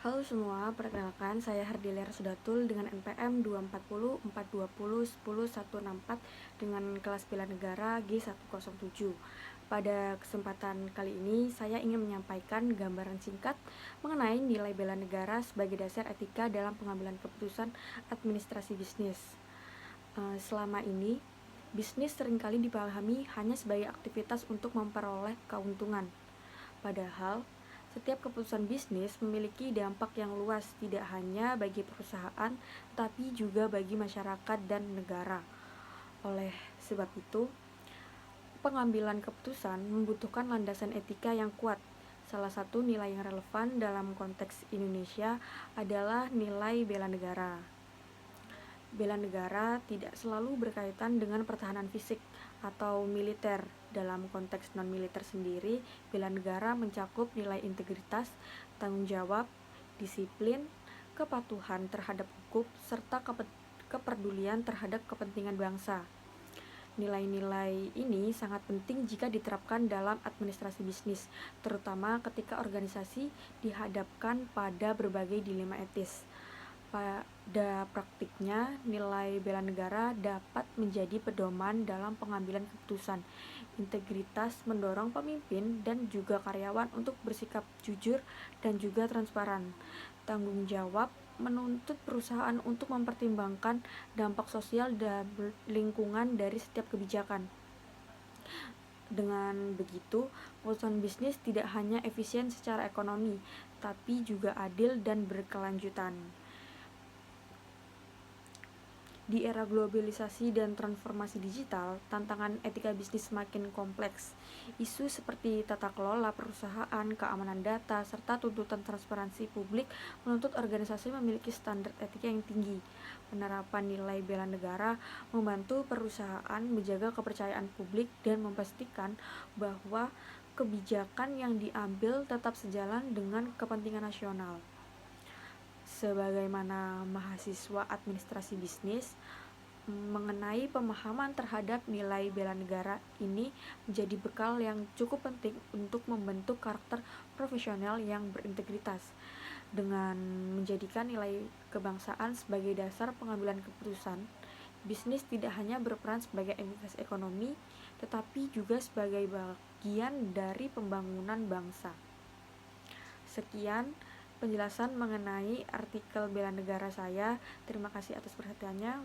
Halo semua, perkenalkan saya Hardilera Sudatul dengan NPM 240 420 10 164 dengan kelas bela negara G107. Pada kesempatan kali ini, saya ingin menyampaikan gambaran singkat mengenai nilai bela negara sebagai dasar etika dalam pengambilan keputusan administrasi bisnis. Selama ini, bisnis seringkali dipahami hanya sebagai aktivitas untuk memperoleh keuntungan. Padahal, setiap keputusan bisnis memiliki dampak yang luas tidak hanya bagi perusahaan, tetapi juga bagi masyarakat dan negara. Oleh sebab itu, pengambilan keputusan membutuhkan landasan etika yang kuat. Salah satu nilai yang relevan dalam konteks Indonesia adalah nilai bela negara. Bela negara tidak selalu berkaitan dengan pertahanan fisik atau militer. Dalam konteks non-militer sendiri, bela negara mencakup nilai integritas, tanggung jawab, disiplin, kepatuhan terhadap hukum, serta kepedulian terhadap kepentingan bangsa. Nilai-nilai ini sangat penting jika diterapkan dalam administrasi bisnis, terutama ketika organisasi dihadapkan pada berbagai dilema etis. Pada praktiknya, nilai bela negara dapat menjadi pedoman dalam pengambilan keputusan. Integritas mendorong pemimpin dan juga karyawan untuk bersikap jujur dan juga transparan. Tanggung jawab menuntut perusahaan untuk mempertimbangkan dampak sosial dan lingkungan dari setiap kebijakan. Dengan begitu, keputusan bisnis tidak hanya efisien secara ekonomi, tapi juga adil dan berkelanjutan. Di era globalisasi dan transformasi digital, tantangan etika bisnis semakin kompleks. Isu seperti tata kelola perusahaan, keamanan data, serta tuntutan transparansi publik menuntut organisasi memiliki standar etika yang tinggi. Penerapan nilai bela negara membantu perusahaan menjaga kepercayaan publik dan memastikan bahwa kebijakan yang diambil tetap sejalan dengan kepentingan nasional. Sebagaimana mahasiswa administrasi bisnis, mengenai pemahaman terhadap nilai bela negara ini menjadi bekal yang cukup penting untuk membentuk karakter profesional yang berintegritas. Dengan menjadikan nilai kebangsaan sebagai dasar pengambilan keputusan, bisnis tidak hanya berperan sebagai entitas ekonomi, tetapi juga sebagai bagian dari pembangunan bangsa. Sekian penjelasan mengenai artikel bela negara saya. Terima kasih atas perhatiannya.